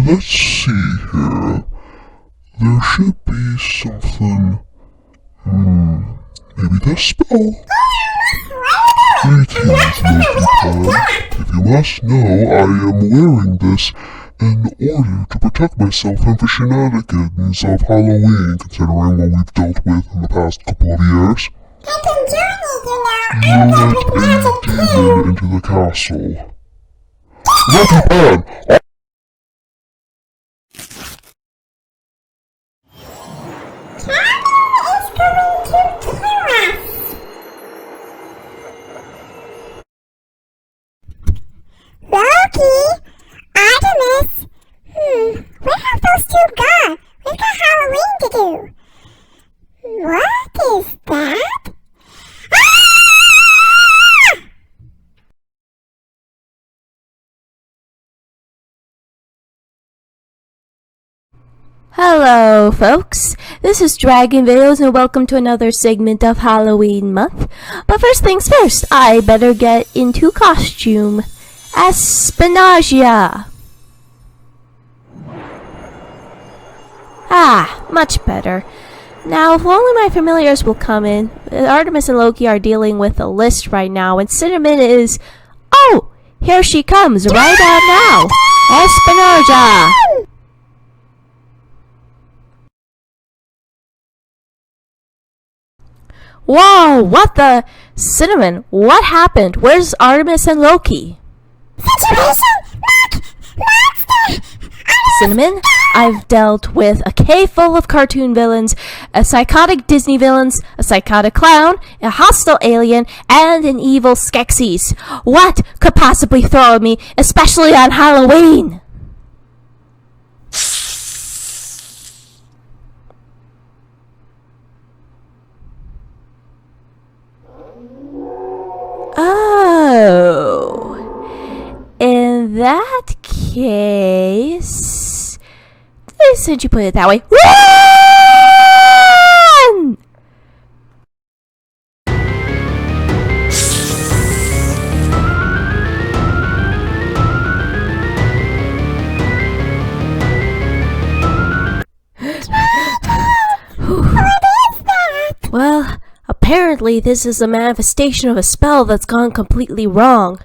let's see here. There should be something. Maybe this spell? Greetings, Loki Pan. If you must know, I am wearing this in order to protect myself from the shenanigans of Halloween, considering what we've dealt with in the past couple of years. You let a demon into the castle. Loki Pan! Loki? Artemis? Where have those two gone? We've got Halloween to do. What is that? Ah! Hello folks, this is Dragon Videos and welcome to another segment of Halloween month. But first things first, I better get into costume. Aspinagia! Ah, much better. Now, if only my familiars will come in. Artemis and Loki are dealing with a list right now, and Cinnamon is... Oh! Here she comes, right out now! Aspinagia! Whoa! What the... Cinnamon, what happened? Where's Artemis and Loki? Situation! Look! Monster! Cinnamon, I've dealt with a cave full of cartoon villains, a psychotic Disney villains, a psychotic clown, a hostile alien, and an evil Skeksis. What could possibly throw at me, especially on Halloween? Oh. In that case, since you put it that way, run! Well, apparently this is a manifestation of a spell that's gone completely wrong.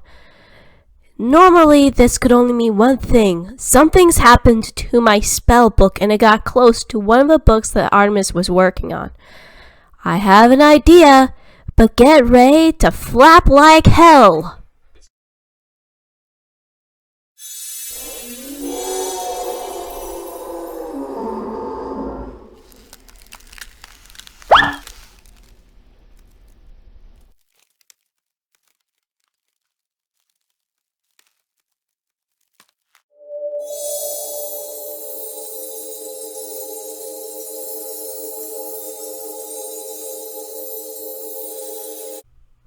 Normally, this could only mean one thing. Something's happened to my spell book and it got close to one of the books that Artemis was working on. I have an idea, but get ready to flap like hell.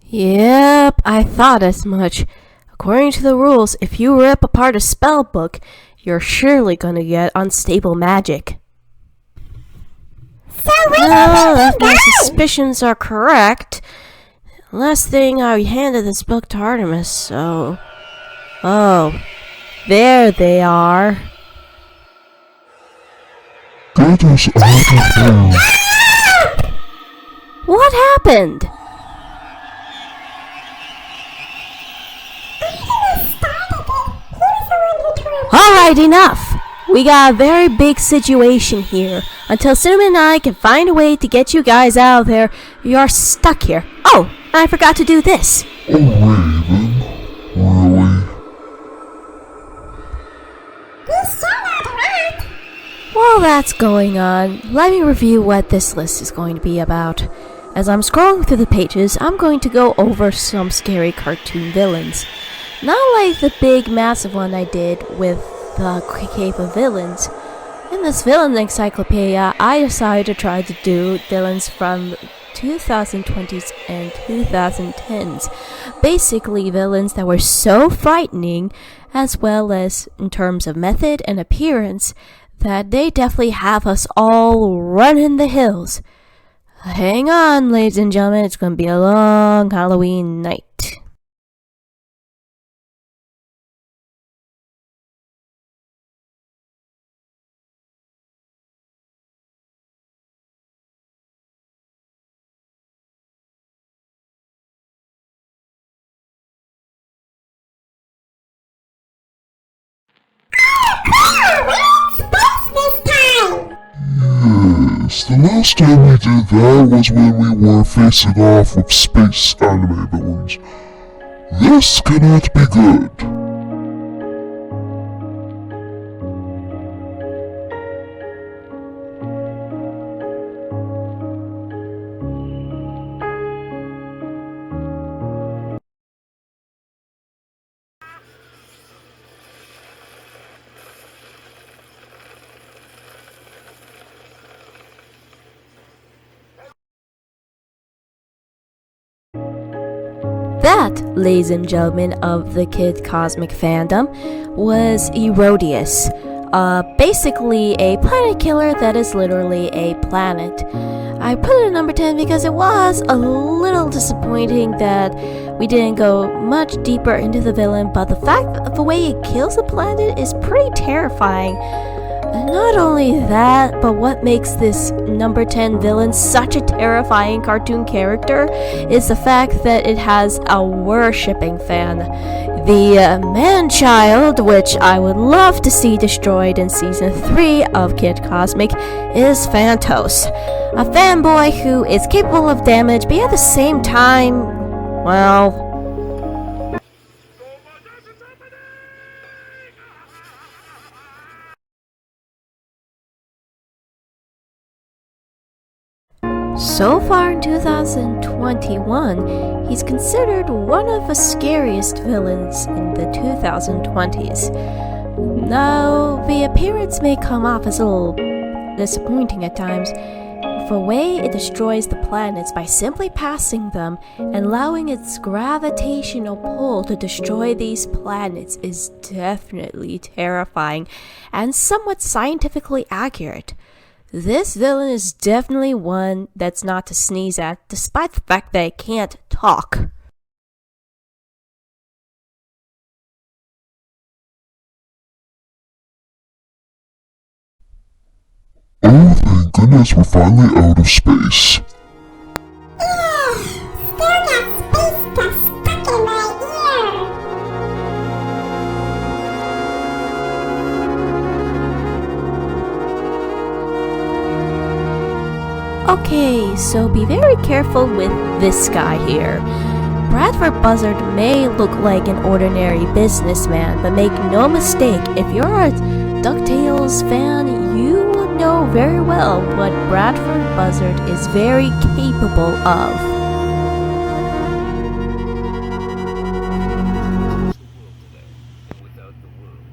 Yep, I thought as much. According to the rules, if you rip apart a spell book, you're surely gonna get unstable magic. So where Well, did if my they go? suspicions are correct, last thing I handed this book to Artemis, so... Oh, there they are. Get us out of here. What happened? Alright, enough! We got a very big situation here. Until Cinnamon and I can find a way to get you guys out of there, you're stuck here. Oh, and I forgot to do this. Oh, Raven. Really? While that's going on, let me review what this list is going to be about. As I'm scrolling through the pages, I'm going to go over some scary cartoon villains. Not like the big massive one I did with the Cave of Villains. In this villain encyclopedia, I decided to try to do villains from 2020s and 2010s. Basically villains that were so frightening, as well as in terms of method and appearance, that they definitely have us all running the hills. Hang on, ladies and gentlemen, it's going to be a long Halloween night. Yes, the last time we did that was when we were facing off with space anime villains. This cannot be good. That, ladies and gentlemen of the Kid Cosmic fandom, was Erodius. Basically a planet killer that is literally a planet. I put it at number 10 because it was a little disappointing that we didn't go much deeper into the villain, but the fact that the way it kills the planet is pretty terrifying. Not only that, but what makes this number 10 villain such a terrifying cartoon character is the fact that it has a worshipping fan. The man-child, which I would love to see destroyed in Season 3 of Kid Cosmic, is Phantos. A fanboy who is capable of damage, but at the same time, well... So far in 2021, he's considered one of the scariest villains in the 2020s. Now, the appearance may come off as a little disappointing at times. The way it destroys the planets by simply passing them and allowing its gravitational pull to destroy these planets is definitely terrifying and somewhat scientifically accurate. This villain is definitely one that's not to sneeze at, despite the fact that it can't talk. Oh, thank goodness we're finally out of space. Ugh, still got space dust stuck in my ear. Okay, so be very careful with this guy here. Bradford Buzzard may look like an ordinary businessman, but make no mistake, if you're a DuckTales fan, you will know very well what Bradford Buzzard is very capable of. Without the world,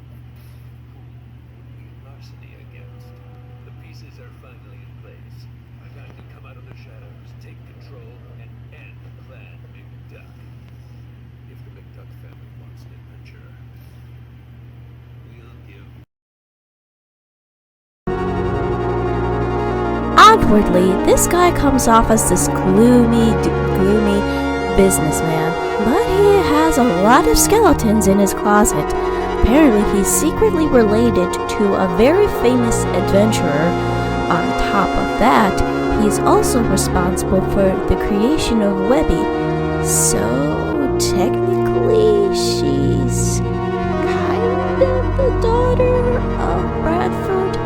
larceny against. The pieces are finally in place. I've got to come out of the shadows, take control, and end Clan McDuck. If the McDuck family wants an adventure, we'll give. Outwardly, this guy comes off as this gloomy businessman, but he has a lot of skeletons in his closet. Apparently, he's secretly related to a very famous adventurer. On top of that, he's also responsible for the creation of Webby. So, technically, she's kind of the daughter of Bradford.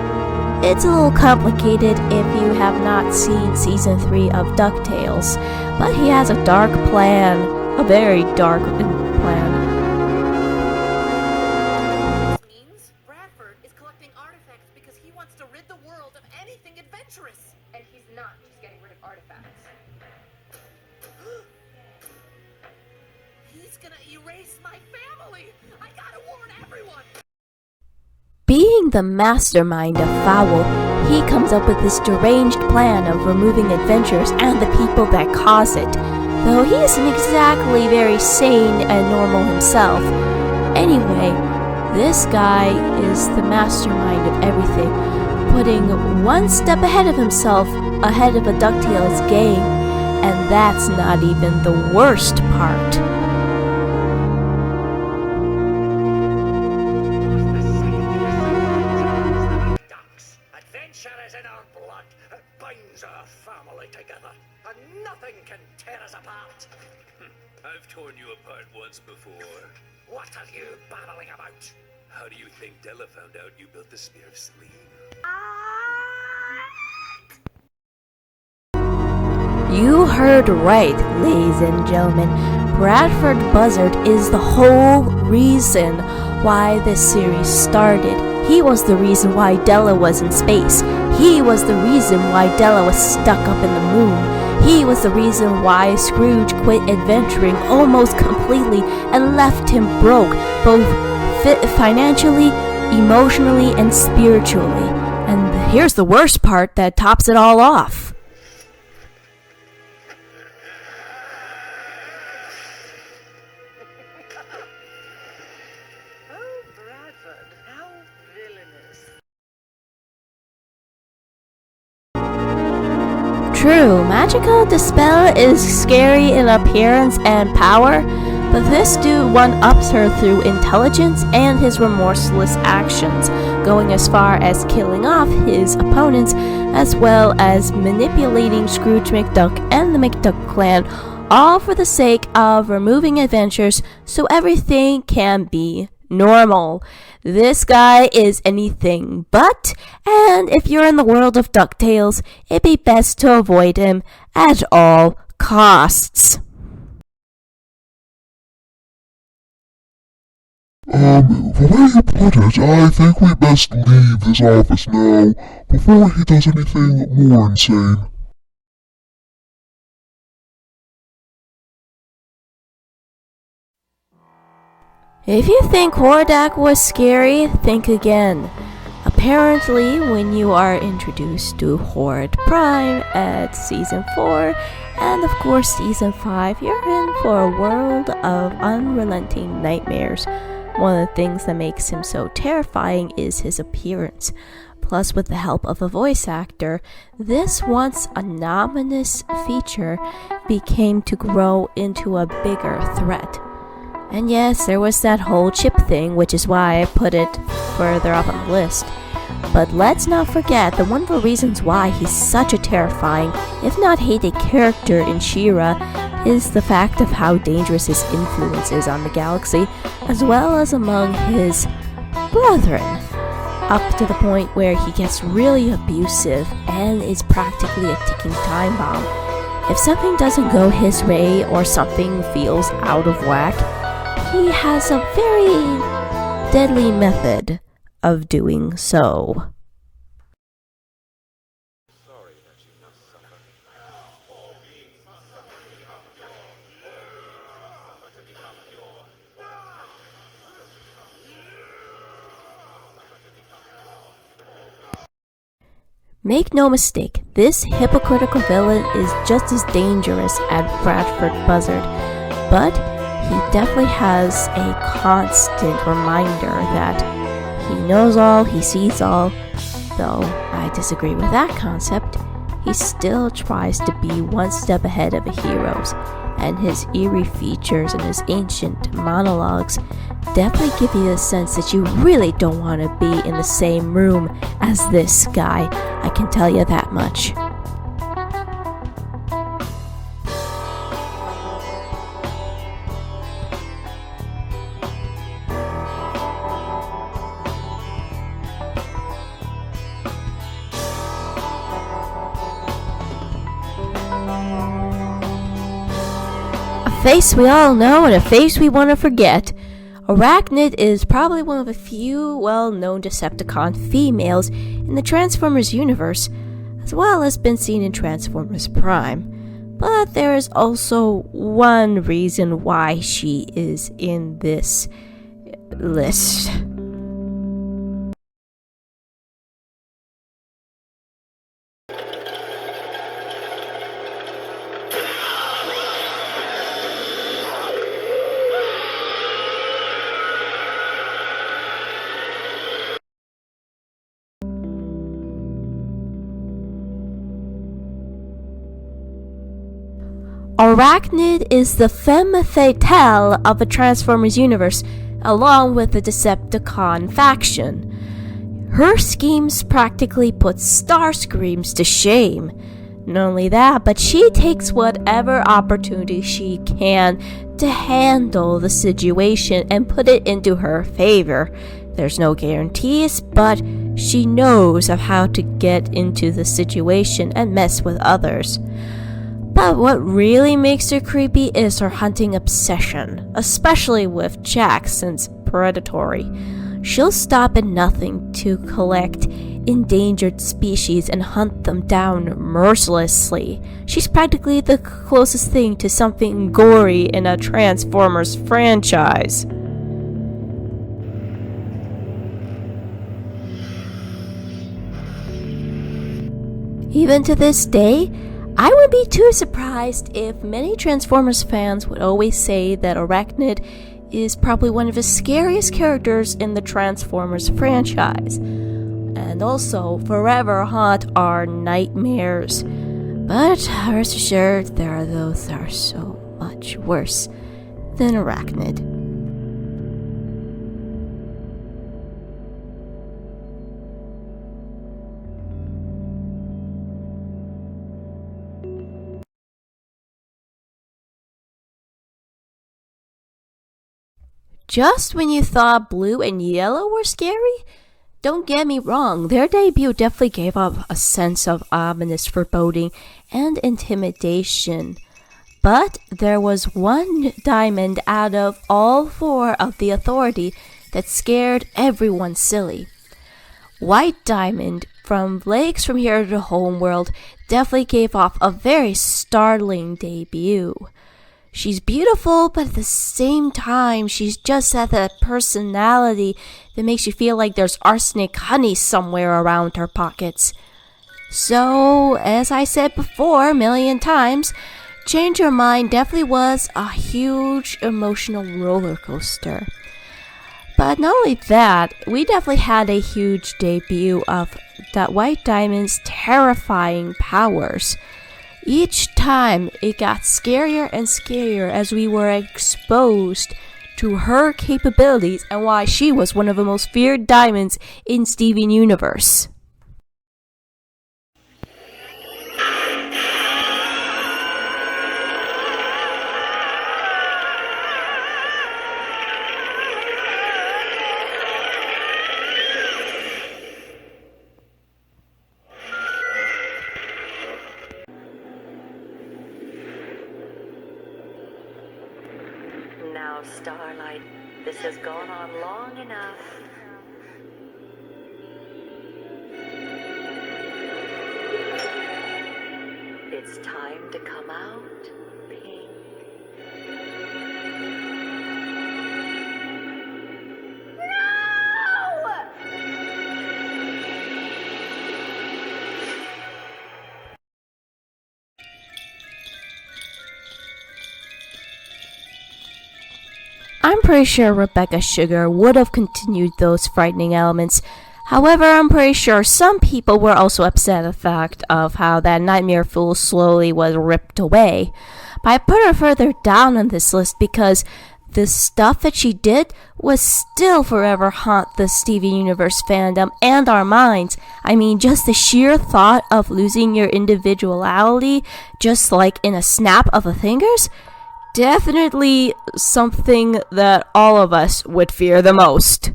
It's a little complicated if you have not seen Season 3 of DuckTales, but he has a dark plan, a very dark plan. This means Bradford is collecting artifacts because he wants to rid the world of anything adventurous. And he's not just getting rid of artifacts. He's gonna erase my family. I gotta warn everyone. Being the mastermind of Fowl, he comes up with this deranged plan of removing adventures and the people that cause it, though he isn't exactly very sane and normal himself. Anyway, this guy is the mastermind of everything, putting one step ahead of himself, ahead of a DuckTales game, and that's not even the worst part. Adventure is in our blood. It binds our family together, and nothing can tear us apart. I've torn you apart once before. What are you babbling about? How do you think Della found out you built the Spear of Sleep? You heard right, ladies and gentlemen. Bradford Buzzard is the whole reason why this series started. He was the reason why Della was in space. He was the reason why Della was stuck up in the moon. He was the reason why Scrooge quit adventuring almost completely and left him broke, both financially, emotionally, and spiritually. And here's the worst part that tops it all off. Oh, Bradford, how villainous. True, Magica the spell is scary in appearance and power, but this dude one-ups her through intelligence and his remorseless actions, going as far as killing off his opponents, as well as manipulating Scrooge McDuck and the McDuck clan, all for the sake of removing adventures so everything can be normal. This guy is anything but, and if you're in the world of DuckTales, it'd be best to avoid him at all costs. The way you put it, I think we best leave this office now, before he does anything more insane. If you think Hordak was scary, think again. Apparently, when you are introduced to Horde Prime at Season 4, and of course Season 5, you're in for a world of unrelenting nightmares. One of the things that makes him so terrifying is his appearance. Plus, with the help of a voice actor, this once anonymous feature became to grow into a bigger threat. And yes, there was that whole chip thing, which is why I put it further up on the list. But let's not forget that one of the reasons why he's such a terrifying, if not hated character in She-Ra is the fact of how dangerous his influence is on the galaxy, as well as among his brethren, up to the point where he gets really abusive and is practically a ticking time bomb. If something doesn't go his way or something feels out of whack, he has a very deadly method of doing so. Make no mistake, this hypocritical villain is just as dangerous as Bradford Buzzard, but he definitely has a constant reminder that he knows all, he sees all. Though I disagree with that concept, he still tries to be one step ahead of the heroes, and his eerie features and his ancient monologues definitely give you the sense that you really don't want to be in the same room as this guy. I can tell you that much. A face we all know and a face we want to forget. Arachnid is probably one of the few well-known Decepticon females in the Transformers universe, as well as been seen in Transformers Prime. But there is also one reason why she is in this list. Arachnid is the femme fatale of the Transformers universe, along with the Decepticon faction. Her schemes practically put Starscreams to shame. Not only that, but she takes whatever opportunity she can to handle the situation and put it into her favor. There's no guarantees, but she knows of how to get into the situation and mess with others. But what really makes her creepy is her hunting obsession, especially with Jack since predatory. She'll stop at nothing to collect endangered species and hunt them down mercilessly. She's practically the closest thing to something gory in a Transformers franchise. Even to this day, I wouldn't be too surprised if many Transformers fans would always say that Arachnid is probably one of the scariest characters in the Transformers franchise, and also forever haunt our nightmares. But rest assured, there are those that are so much worse than Arachnid. Just when you thought blue and yellow were scary? Don't get me wrong, their debut definitely gave off a sense of ominous foreboding and intimidation. But there was one diamond out of all four of the Authority that scared everyone silly. White Diamond, from Lakes from Here to the Homeworld, definitely gave off a very startling debut. She's beautiful, but at the same time, she's just had that personality that makes you feel like there's arsenic honey somewhere around her pockets. So, as I said before a million times, Change Your Mind definitely was a huge emotional roller coaster. But not only that, we definitely had a huge debut of that White Diamond's terrifying powers. Each time, it got scarier and scarier as we were exposed to her capabilities and why she was one of the most feared diamonds in Steven Universe. Now, Starlight, this has gone on long enough. It's time to come out, Pink. I'm pretty sure Rebecca Sugar would have continued those frightening elements. However, I'm pretty sure some people were also upset at the fact of how that Nightmare Fool slowly was ripped away. But I put her further down on this list because the stuff that she did was still forever haunt the Steven Universe fandom and our minds. I mean, just the sheer thought of losing your individuality, just like in a snap of the fingers, definitely something that all of us would fear the most.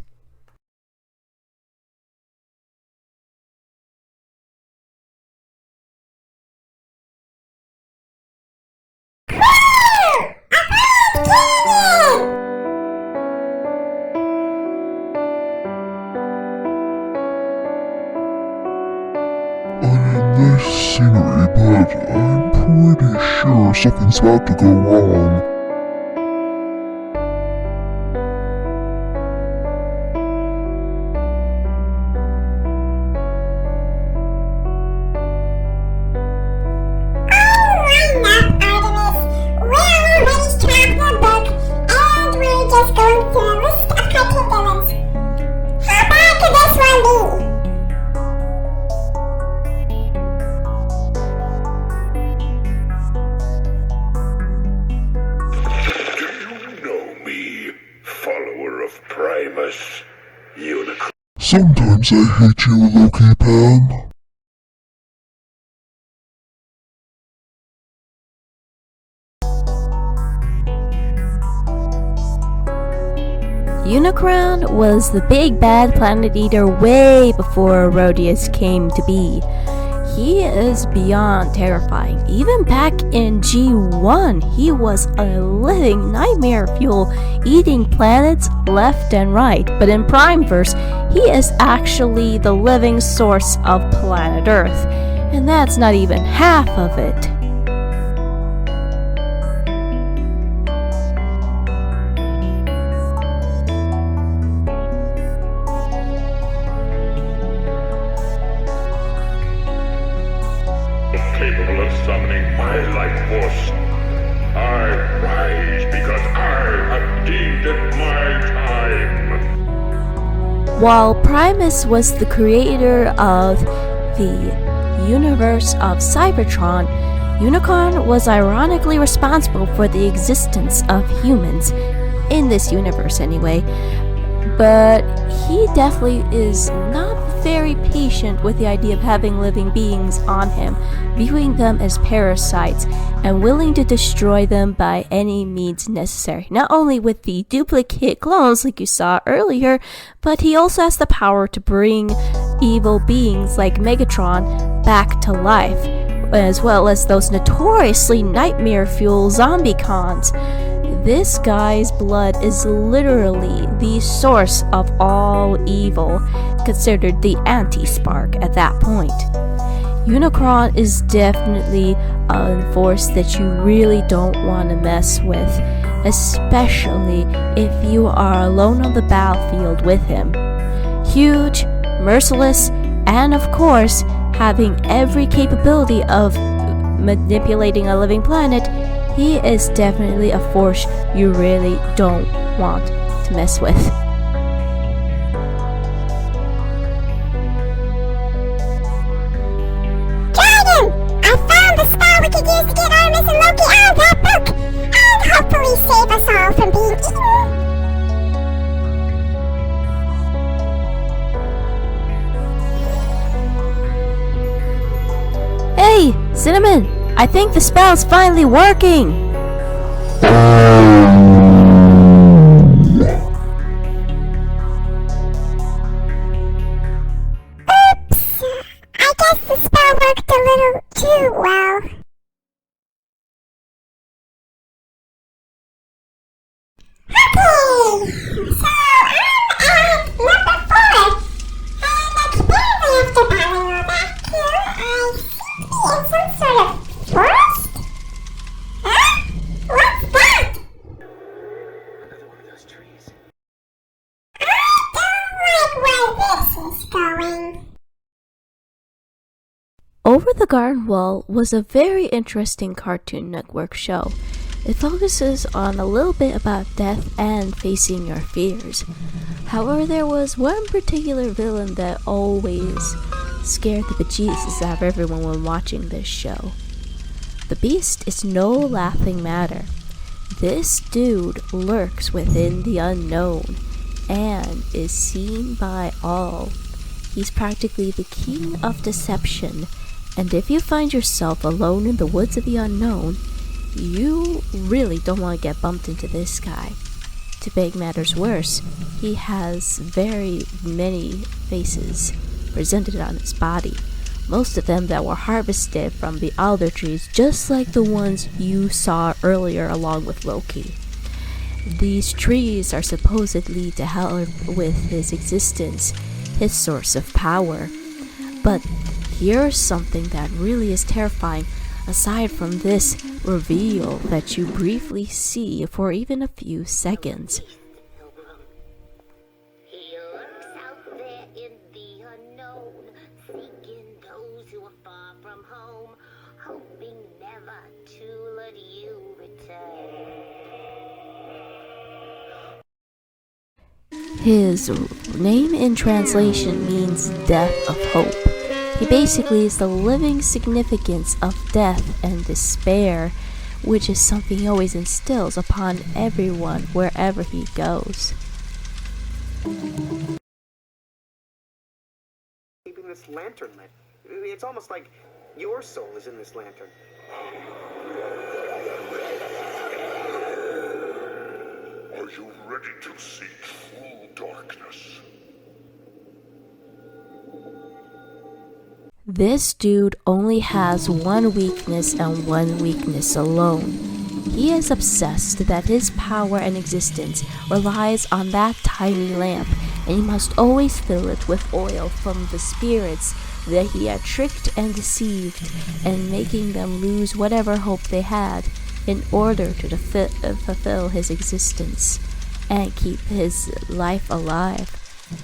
Nice scenery, but I'm pretty sure something's about to go wrong. Sometimes I hate you, Loki Pan. Unicron was the big bad planet eater way before Rodius came to be. he is beyond terrifying. Even back in G1, he was a living nightmare fuel, eating planets left and right. But in Primeverse, he is actually the living source of planet Earth. And that's not even half of it. Capable of summoning my life force. I rise because I have deemed it my time. While Primus was the creator of the universe of Cybertron, Unicron was ironically responsible for the existence of humans, in this universe anyway. But he definitely is not very patient with the idea of having living beings on him, viewing them as parasites and willing to destroy them by any means necessary. Not only with the duplicate clones like you saw earlier, but he also has the power to bring evil beings like Megatron back to life, as well as those notoriously nightmare fuel zombie cons. This guy's blood is literally the source of all evil, considered the anti-spark at that point. Unicron is definitely a force that you really don't want to mess with, especially if you are alone on the battlefield with him. Huge, merciless, and of course, having every capability of manipulating a living planet, he is definitely a force you really don't want to mess with. Dragon! I found the spell we could use to get Artemis and Loki out of that book, and hopefully save us all from being eaten. Hey, Cinnamon! I think the spell's finally working! Oops! I guess the spell worked a little too well. Okay, so I'm at number 4, and apparently after battling our back here, I seem to be in some sort of forest? Huh? What's that? Another one of those trees. I don't like where this is going. Over the Garden Wall was a very interesting Cartoon Network show. It focuses on a little bit about death and facing your fears. However, there was one particular villain that always scared the bejesus out of everyone when watching this show. The Beast is no laughing matter. This dude lurks within the unknown and is seen by all. He's practically the king of deception, and if you find yourself alone in the woods of the unknown, you really don't want to get bumped into this guy. To make matters worse, he has very many faces presented on his body, most of them that were harvested from the alder trees, just like the ones you saw earlier along with Loki. These trees are supposedly to help with his existence, his source of power. But here's something that really is terrifying, aside from this reveal that you briefly see for even a few seconds. He lurks out there in the unknown, seeking those who are far from home, hoping never to let you return. His name in translation means Death of Hope. He basically is the living significance of death and despair, which is something he always instills upon everyone wherever he goes. Keeping this lantern lit. It's almost like your soul is in this lantern. Are you ready to seek full darkness? This dude only has one weakness and one weakness alone. He is obsessed that his power and existence relies on that tiny lamp, and he must always fill it with oil from the spirits that he had tricked and deceived, and making them lose whatever hope they had in order to fulfill his existence and keep his life alive.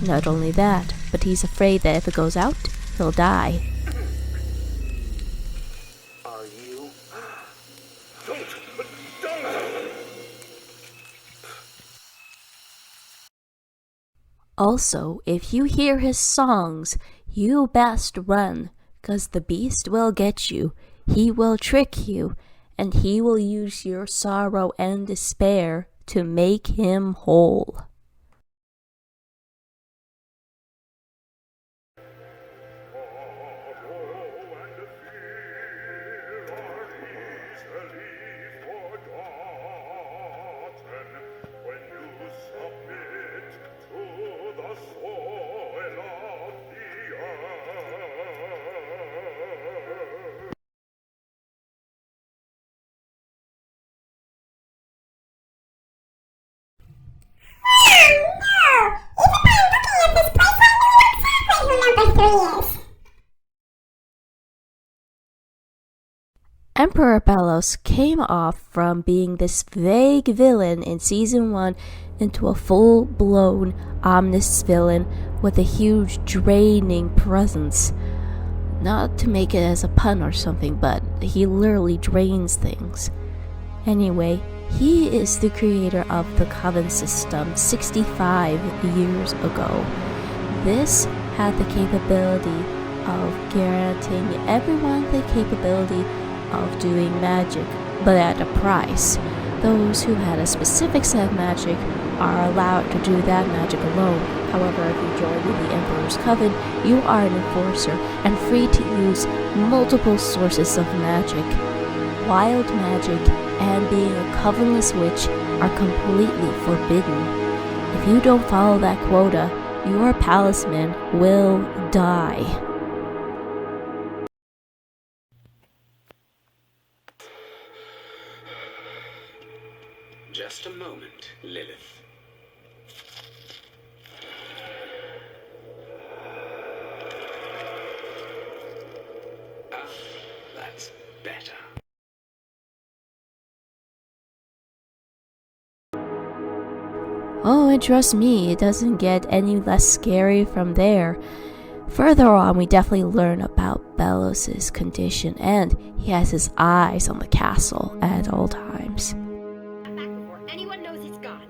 Not only that, but he's afraid that if it goes out, he'll die. Are you? Don't! Also, if you hear his songs, you best run, 'cause the beast will get you. He will trick you, and he will use your sorrow and despair to make him whole. Emperor Bellos came off from being this vague villain in Season 1 into a full-blown ominous villain with a huge draining presence. Not to make it as a pun or something, but he literally drains things. Anyway, he is the creator of the Coven system 65 years ago. This had the capability of guaranteeing everyone the capability of doing magic, but at a price. Those who had a specific set of magic are allowed to do that magic alone. However, if you join the Emperor's Coven, you are an enforcer and free to use multiple sources of magic. Wild magic and being a covenless witch are completely forbidden. If you don't follow that quota, your palisman will die. Just a moment, Lilith. Ah, that's better. Oh, and trust me, it doesn't get any less scary from there. Further on, we definitely learn about Bellos' condition, and he has his eyes on the castle at all times. Anyone knows he's gone.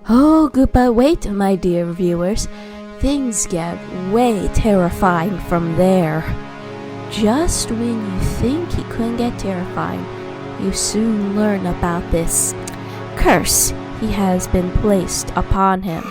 Oh, good, but wait, my dear viewers. Things get way terrifying from there. Just when you think he couldn't get terrifying, you soon learn about this curse he has been placed upon him.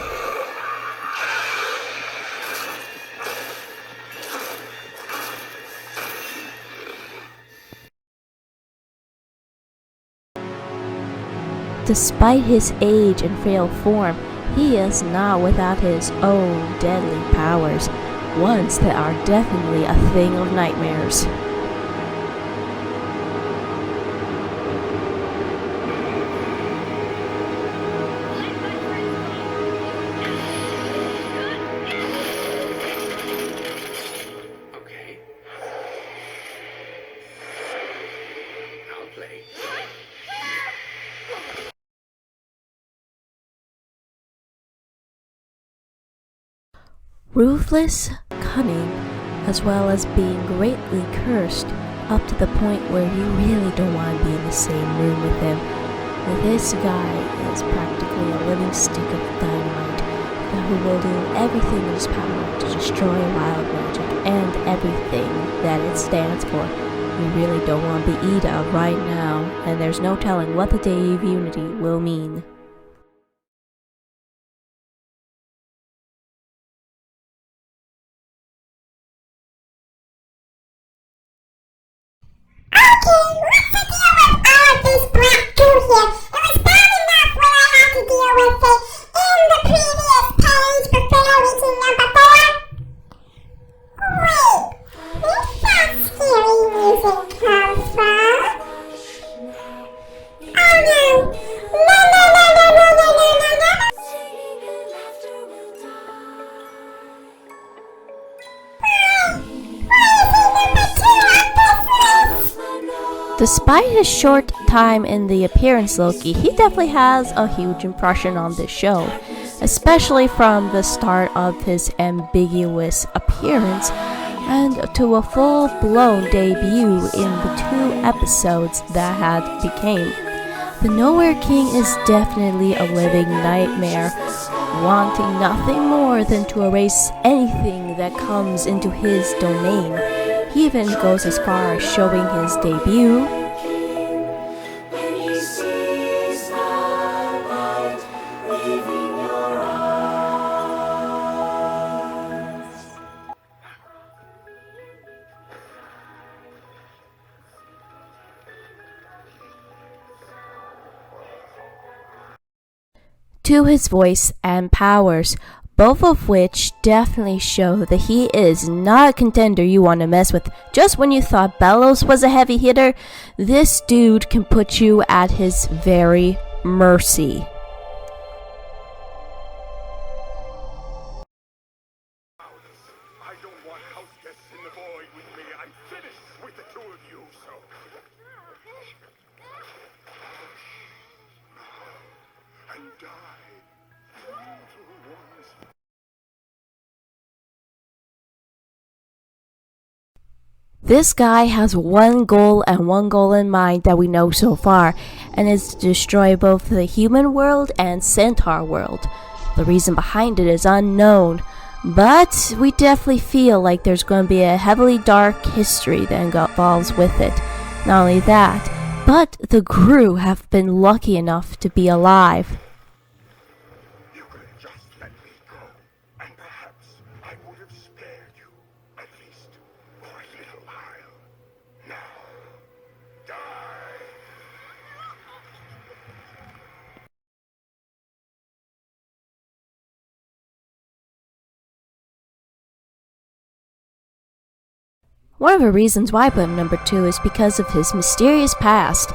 Despite his age and frail form, he is not without his own deadly powers, ones that are definitely a thing of nightmares. Okay. I'll play. Ruthless, cunning, as well as being greatly cursed, up to the point where you really don't want to be in the same room with him. This guy is practically a living stick of dynamite who will do everything in his power to destroy wild magic and everything that it stands for. You really don't want to be Ida right now, and there's no telling what the Day of Unity will mean. It was bad enough when I had to deal with it in the previous page for Fairy Number Despite his short time in the appearance, Loki, he definitely has a huge impression on this show, especially from the start of his ambiguous appearance and to a full-blown debut in the 2 episodes that had became. The Nowhere King is definitely a living nightmare, wanting nothing more than to erase anything that comes into his domain. He even goes as far as showing his debut. To his voice and powers, both of which definitely show that he is not a contender you want to mess with. Just when you thought Bellows was a heavy hitter, this dude can put you at his very mercy. I don't want house guests in the void with me. I'm finished with the 2 of you, so... And die. Little ones. This guy has one goal and one goal in mind that we know so far, and is to destroy both the human world and centaur world. The reason behind it is unknown, but we definitely feel like there's going to be a heavily dark history that involves with it. Not only that, but the crew have been lucky enough to be alive. You could have just let me go, and perhaps I would have spared you, at least for a little while. Now, die. One of the reasons why I put him number 2 is because of his mysterious past.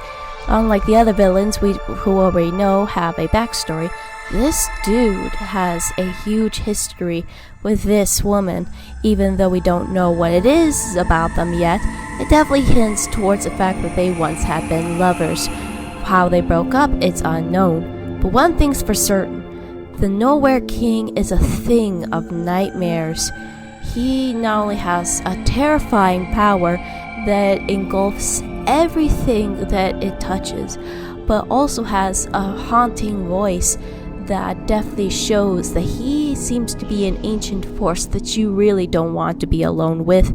Unlike the other villains who already know have a backstory, this dude has a huge history with this woman. Even though we don't know what it is about them yet, it definitely hints towards the fact that they once had been lovers. How they broke up, it's unknown. But one thing's for certain, the Nowhere King is a thing of nightmares. He not only has a terrifying power that engulfs everything that it touches, but also has a haunting voice that definitely shows that he seems to be an ancient force that you really don't want to be alone with,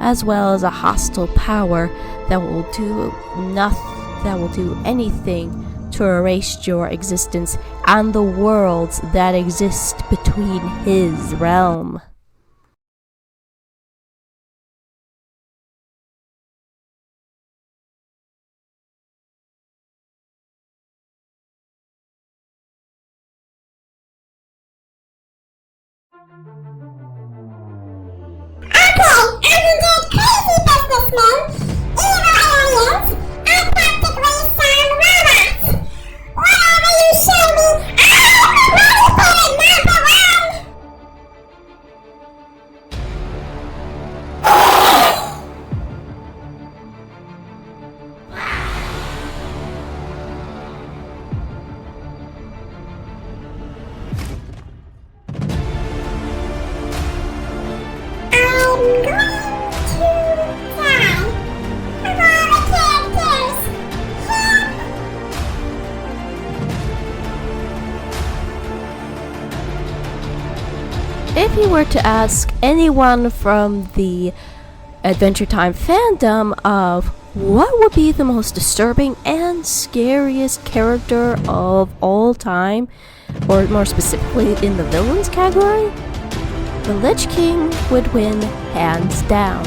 as well as a hostile power that will do anything to erase your existence and the worlds that exist between his realm. If you were to ask anyone from the Adventure Time fandom of what would be the most disturbing and scariest character of all time, or more specifically in the villains category, the Lich King would win hands down.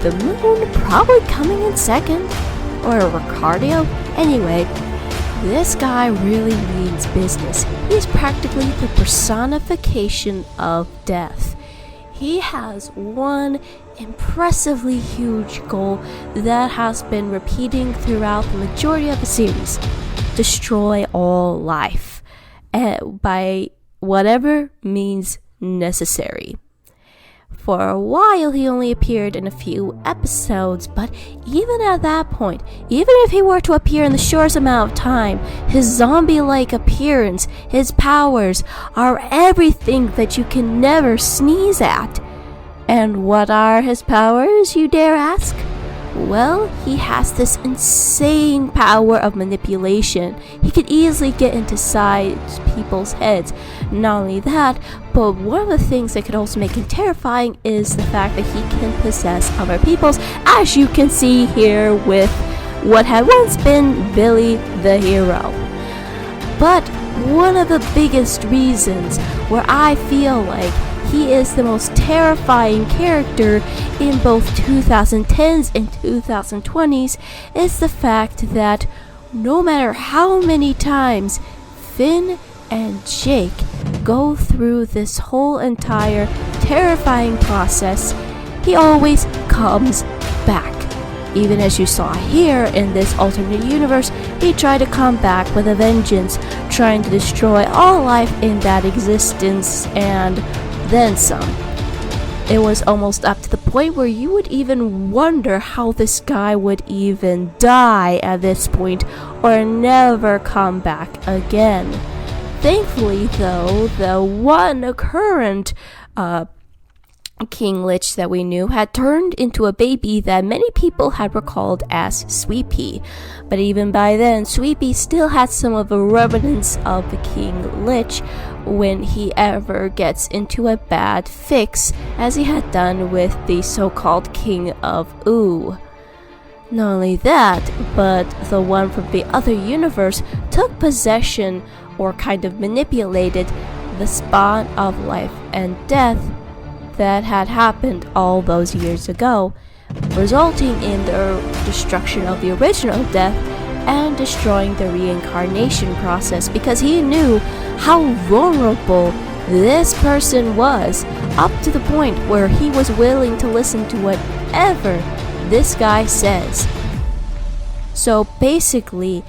The Moon probably coming in second, or Ricardio. Anyway, this guy really means business. He's practically the personification of death. He has one impressively huge goal that has been repeating throughout the majority of the series: destroy all life, by whatever means necessary. For a while, he only appeared in a few episodes, but even at that point, even if he were to appear in the shortest amount of time, his zombie-like appearance, his powers, are everything that you can never sneeze at. And what are his powers, you dare ask? Well, he has this insane power of manipulation. He could easily get inside people's heads. Not only that, but one of the things that could also make him terrifying is the fact that he can possess other people's, as you can see here with what had once been Billy the Hero. But one of the biggest reasons where I feel like he is the most terrifying character in both 2010s and 2020s is the fact that no matter how many times Finn and Jake go through this whole entire terrifying process, he always comes back. Even as you saw here in this alternate universe, he tried to come back with a vengeance, trying to destroy all life in that existence and then some. It was almost up to the point where you would even wonder how this guy would even die at this point or never come back again. Thankfully though, the one current King Lich that we knew had turned into a baby that many people had recalled as Sweet Pea. But even by then, Sweet Pea still had some of the remnants of the King Lich when he ever gets into a bad fix, as he had done with the so-called King of Ooh. Not only that, but the one from the other universe took possession or kind of manipulated the spawn of life and death that had happened all those years ago, resulting in the destruction of the original death and destroying the reincarnation process, because he knew how vulnerable this person was, up to the point where he was willing to listen to whatever this guy says. So basically,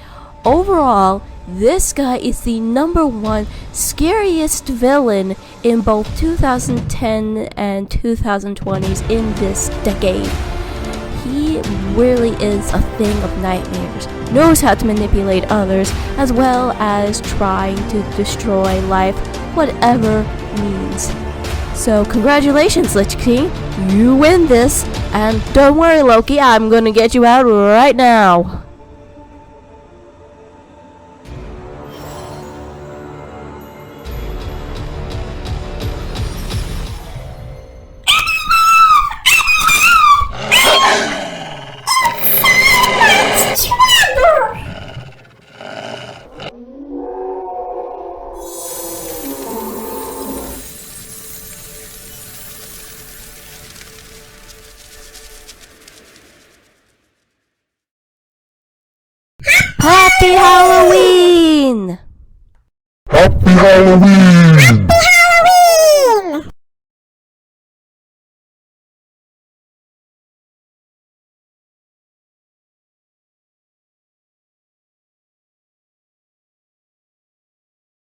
overall, this guy is the #1 scariest villain in both 2010 and 2020s in this decade. He really is a thing of nightmares, knows how to manipulate others, as well as trying to destroy life, whatever means. So congratulations, Lich King, you win this, and don't worry Loki, I'm gonna get you out right now. Happy Halloween! Happy Halloween!